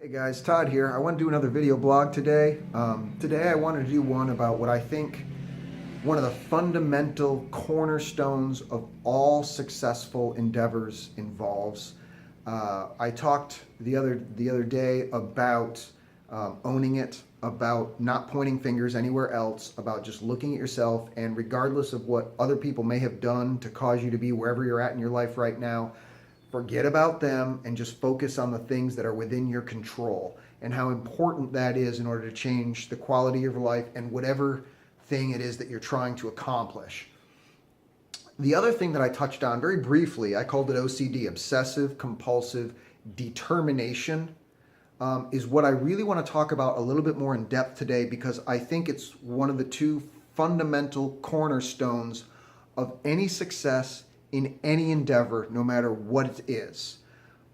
Hey guys, Todd here. I want to do another video blog today. Today I wanted to do one about what I think one of the fundamental cornerstones of all successful endeavors involves. I talked the other day about owning it, about not pointing fingers anywhere else, about just looking at yourself, and regardless of what other people may have done to cause you to be wherever you're at in your life right now, forget about them and just focus on the things that are within your control and how important that is in order to change the quality of your life and whatever thing it is that you're trying to accomplish. The other thing that I touched on very briefly, I called it OCD, Obsessive Compulsive Determination, is what I really want to talk about a little bit more in depth today, because I think it's one of the two fundamental cornerstones of any success in any endeavor, no matter what it is.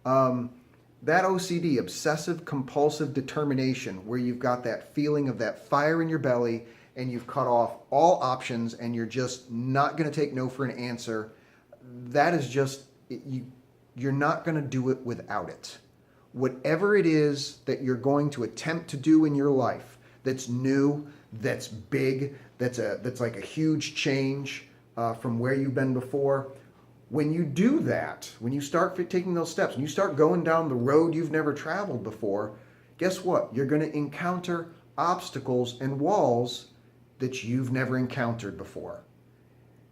That OCD, Obsessive Compulsive Determination, where you've got that feeling of that fire in your belly and you've cut off all options and you're just not going to take no for an answer, that is just, you're not going to do it without it. Whatever it is that you're going to attempt to do in your life that's new, that's big, that's like a huge change from where you've been before, when you do that, when you start taking those steps, when you start going down the road you've never traveled before, guess what? You're going to encounter obstacles and walls that you've never encountered before.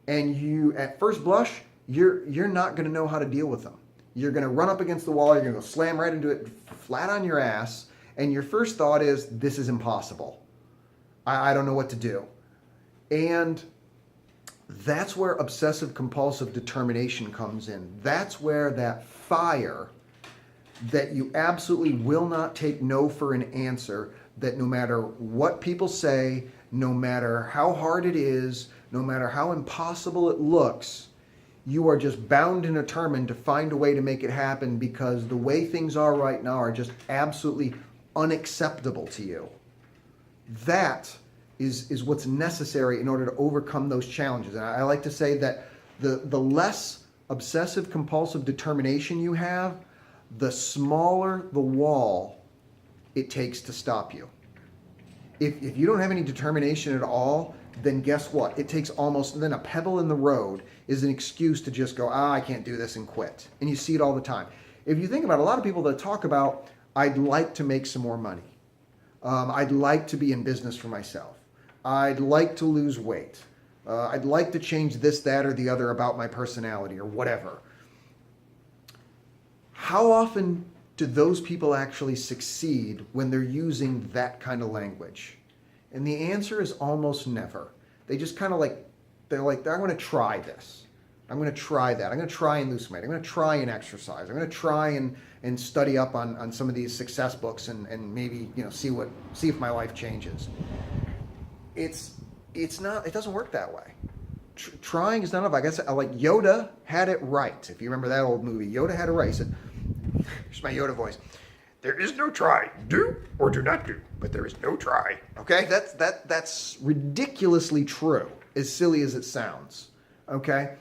And you, at first blush, you're not going to know how to deal with them. You're going to run up against the wall, you're going to go slam right into it, flat on your ass, and your first thought is, this is impossible. I don't know what to do. And that's where obsessive compulsive determination comes in. That's where that fire that you absolutely will not take no for an answer, that no matter what people say, no matter how hard it is, no matter how impossible it looks, you are just bound and determined to find a way to make it happen, because the way things are right now are just absolutely unacceptable to you. That is what's necessary in order to overcome those challenges. And I like to say that the less obsessive compulsive determination you have, the smaller the wall it takes to stop you. If you don't have any determination at all, then guess what? It takes then a pebble in the road is an excuse to just go, I can't do this, and quit. And you see it all the time. If you think about it, a lot of people that talk about, I'd like to make some more money. I'd like to be in business for myself. I'd like to lose weight. I'd like to change this, that, or the other about my personality or whatever. How often do those people actually succeed when they're using that kind of language? And the answer is almost never. They just kind of they're like, I'm going to try this. I'm going to try that. I'm going to try and lose weight. I'm going to try and exercise. I'm going to try and study up on some of these success books and maybe, see if my life changes. It doesn't work that way. Trying is not enough. I guess like Yoda had it right. If you remember that old movie, Yoda had it right. He said, here's my Yoda voice, there is no try. Do or do not do, but there is no try. Okay? That's ridiculously true, as silly as it sounds. Okay?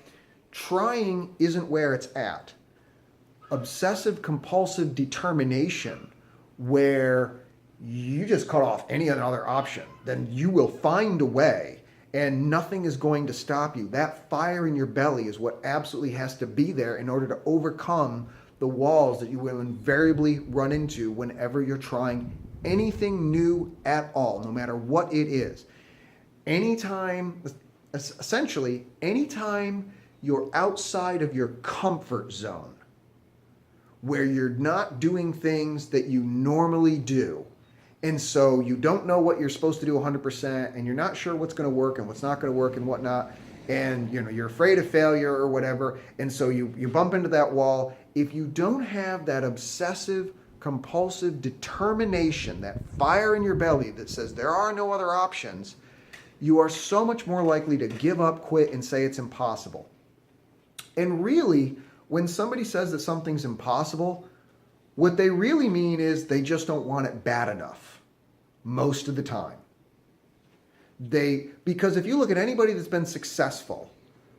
Trying isn't where it's at. Obsessive compulsive determination, where you just cut off any other option, then you will find a way and nothing is going to stop you. That fire in your belly is what absolutely has to be there in order to overcome the walls that you will invariably run into whenever you're trying anything new at all, no matter what it is. Essentially, anytime you're outside of your comfort zone, where you're not doing things that you normally do, and so you don't know what you're supposed to do 100%, and you're not sure what's going to work and what's not going to work and whatnot, and you're afraid of failure or whatever, and so you bump into that wall. If you don't have that obsessive compulsive determination, that fire in your belly that says there are no other options, you are so much more likely to give up, quit, and say it's impossible. And really, when somebody says that something's impossible, what they really mean is they just don't want it bad enough most of the time. Because if you look at anybody that's been successful,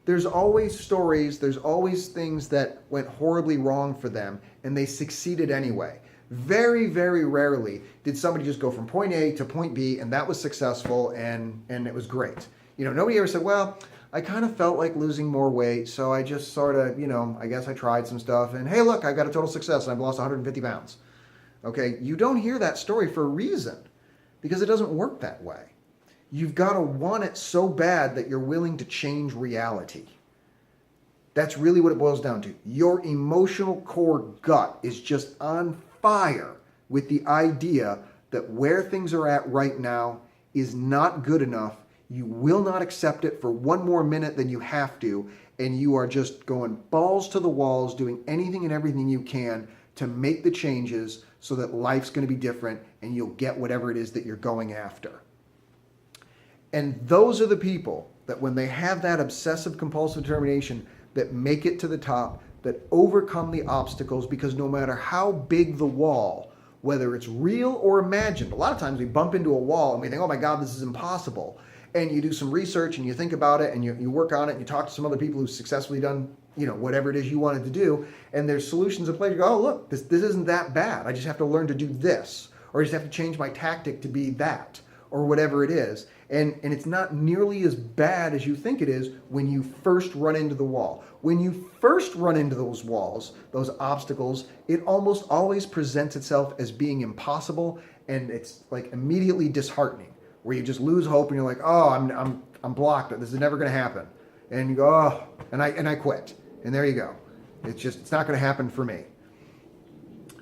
there's always stories, there's always things that went horribly wrong for them, and they succeeded anyway. Very, very rarely did somebody just go from point A to point B and that was successful and it was great. Nobody ever said, well, I kind of felt like losing more weight, so I just sort of, I guess I tried some stuff and hey, look, I got a total success and I've lost 150 pounds. Okay, you don't hear that story for a reason because it doesn't work that way. You've got to want it so bad that you're willing to change reality. That's really what it boils down to. Your emotional core gut is just on fire with the idea that where things are at right now is not good enough. You will not accept it for one more minute than you have to, and you are just going balls to the walls, doing anything and everything you can to make the changes so that life's going to be different and you'll get whatever it is that you're going after. And those are the people that when they have that obsessive compulsive determination that make it to the top, that overcome the obstacles, because no matter how big the wall, whether it's real or imagined, a lot of times we bump into a wall and we think, oh my God, this is impossible. And you do some research and you think about it and you work on it and you talk to some other people who've successfully done, whatever it is you wanted to do. And there's solutions in place. You go, oh, look, this isn't that bad. I just have to learn to do this, or I just have to change my tactic to be that, or whatever it is. And it's not nearly as bad as you think it is when you first run into the wall. When you first run into those walls, those obstacles, it almost always presents itself as being impossible, and it's like immediately disheartening, where you just lose hope and you're like, oh, I'm blocked. This is never going to happen. And you go, oh, and I quit. And there you go. It's not going to happen for me.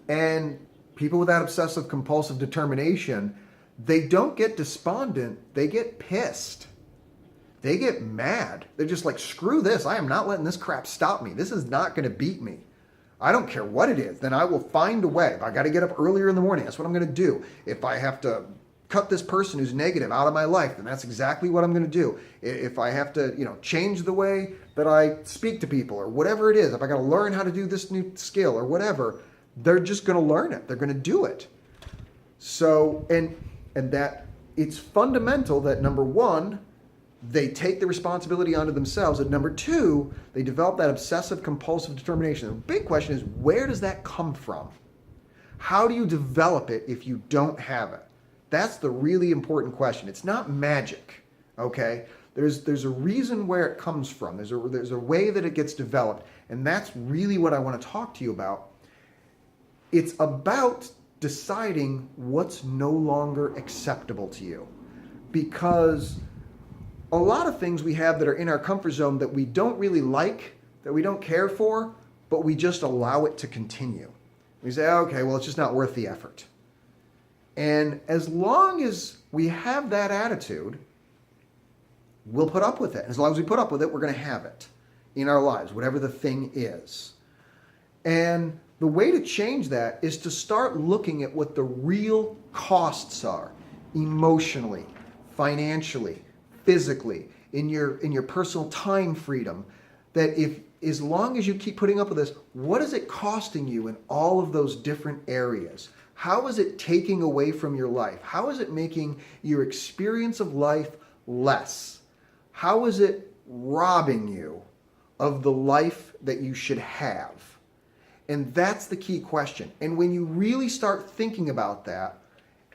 And people with that obsessive compulsive determination, they don't get despondent, they get pissed. They get mad. They're just like, screw this. I am not letting this crap stop me. This is not going to beat me. I don't care what it is. Then I will find a way. If I got to get up earlier in the morning, that's what I'm going to do. If I have to cut this person who's negative out of my life, then that's exactly what I'm going to do. If I have to, change the way that I speak to people or whatever it is, if I got to learn how to do this new skill or whatever, they're just going to learn it. They're going to do it. So, and that it's fundamental that number one, they take the responsibility onto themselves, and number two, they develop that obsessive compulsive determination. The big question is, where does that come from? How do you develop it if you don't have it? That's the really important question. It's not magic, okay? There's a reason where it comes from. There's a way that it gets developed, and that's really what I want to talk to you about. It's about deciding what's no longer acceptable to you, because a lot of things we have that are in our comfort zone that we don't really like, that we don't care for, but we just allow it to continue. We say, okay, well, it's just not worth the effort. And as long as we have that attitude, we'll put up with it. As long as we put up with it, we're going to have it in our lives, whatever the thing is. And the way to change that is to start looking at what the real costs are, emotionally, financially, physically, in your personal time freedom. That if, as long as you keep putting up with this, what is it costing you in all of those different areas? How is it taking away from your life? How is it making your experience of life less? How is it robbing you of the life that you should have? And that's the key question. And when you really start thinking about that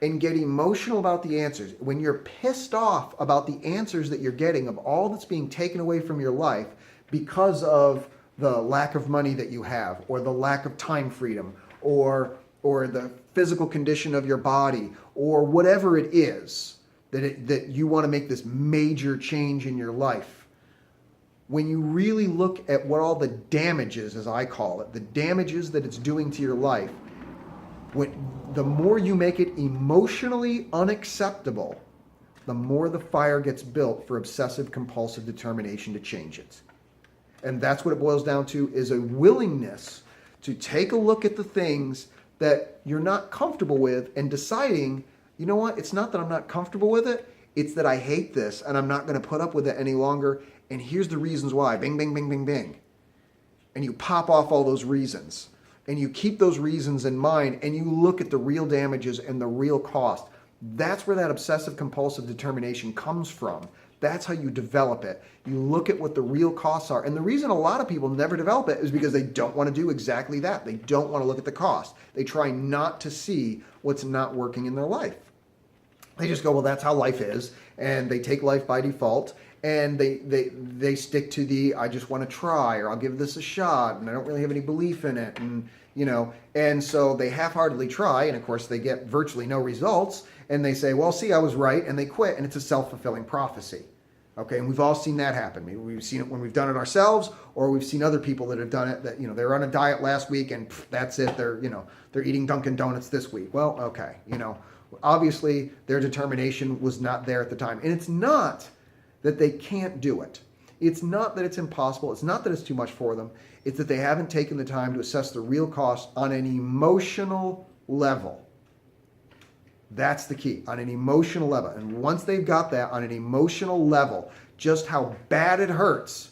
and get emotional about the answers, when you're pissed off about the answers that you're getting of all that's being taken away from your life because of the lack of money that you have, or the lack of time freedom, or the physical condition of your body, or whatever it is that you want to make this major change in your life, when you really look at what all the damages, as I call it, the damages that it's doing to your life, the more you make it emotionally unacceptable, the more the fire gets built for obsessive compulsive determination to change it. And that's what it boils down to, is a willingness to take a look at the things that you're not comfortable with and deciding, you know what, it's not that I'm not comfortable with it, it's that I hate this and I'm not going to put up with it any longer. And here's the reasons why. Bing, bing, bing, bing, bing. And you pop off all those reasons. And you keep those reasons in mind and you look at the real damages and the real cost. That's where that obsessive compulsive determination comes from. That's how you develop it. You look at what the real costs are. And the reason a lot of people never develop it is because they don't want to do exactly that. They don't want to look at the cost. They try not to see what's not working in their life. They just go, well, that's how life is. And they take life by default. And they stick to the, I just want to try, or I'll give this a shot, and I don't really have any belief in it. And so they half-heartedly try, and of course they get virtually no results. And they say, well, see, I was right, and they quit, and it's a self-fulfilling prophecy. Okay, and we've all seen that happen. Maybe we've seen it when we've done it ourselves, or we've seen other people that have done it. That they were on a diet last week, and that's it. They're eating Dunkin' Donuts this week. Well, okay, obviously their determination was not there at the time, and it's not that they can't do it. It's not that it's impossible. It's not that it's too much for them. It's that they haven't taken the time to assess the real cost on an emotional level. That's the key, on an emotional level. And once they've got that on an emotional level, just how bad it hurts,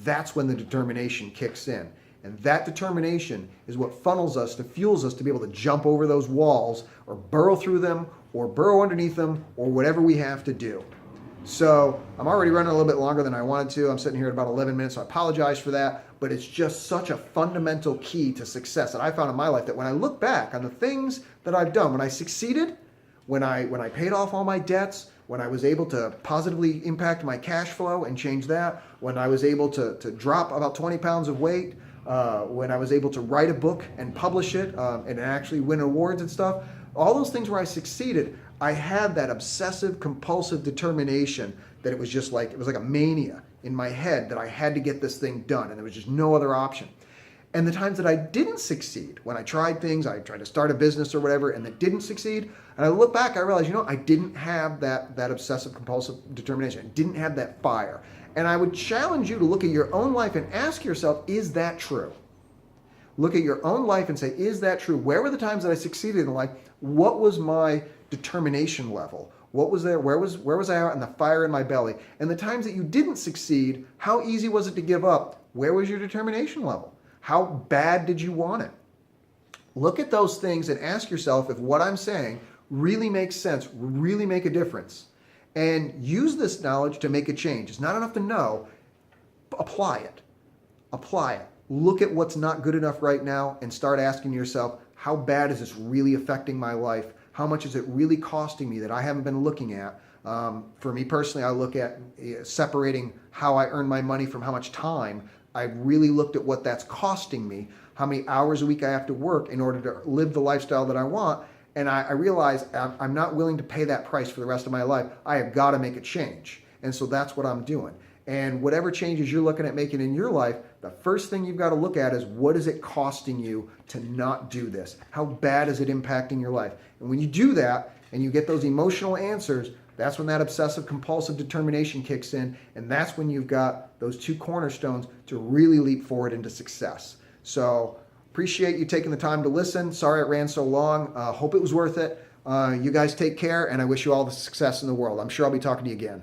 that's when the determination kicks in. And that determination is what funnels us, fuels us to be able to jump over those walls or burrow through them or burrow underneath them or whatever we have to do. So I'm already running a little bit longer than I wanted to. I'm sitting here at about 11 minutes, so I apologize for that. But it's just such a fundamental key to success that I found in my life, that when I look back on the things that I've done, when I succeeded, when I paid off all my debts, when I was able to positively impact my cash flow and change that, when I was able to drop about 20 pounds of weight, when I was able to write a book and publish it and actually win awards and stuff, all those things where I succeeded, I had that obsessive compulsive determination that it was like a mania in my head that I had to get this thing done, and there was just no other option. And the times that I didn't succeed, when I tried things, I tried to start a business or whatever, and that didn't succeed, and I look back, I realized, I didn't have that obsessive compulsive determination. I didn't have that fire. And I would challenge you to look at your own life and ask yourself, is that true? Look at your own life and say, is that true? Where were the times that I succeeded in life? What was my determination level? What was there? Where was I at in the fire in my belly? And the times that you didn't succeed, how easy was it to give up? Where was your determination level? How bad did you want it? Look at those things and ask yourself if what I'm saying really makes sense, really make a difference. And use this knowledge to make a change. It's not enough to know. Apply it. Apply it. Look at what's not good enough right now and start asking yourself, how bad is this really affecting my life? How much is it really costing me that I haven't been looking at? For me personally, I look at separating how I earn my money from how much time. I've really looked at what that's costing me, how many hours a week I have to work in order to live the lifestyle that I want. And I realize I'm not willing to pay that price for the rest of my life. I have got to make a change. And so that's what I'm doing. And whatever changes you're looking at making in your life, the first thing you've got to look at is, what is it costing you to not do this? How bad is it impacting your life? And when you do that and you get those emotional answers, that's when that obsessive compulsive determination kicks in. And that's when you've got those two cornerstones to really leap forward into success. So appreciate you taking the time to listen. Sorry it ran so long. Hope it was worth it. You guys take care, and I wish you all the success in the world. I'm sure I'll be talking to you again.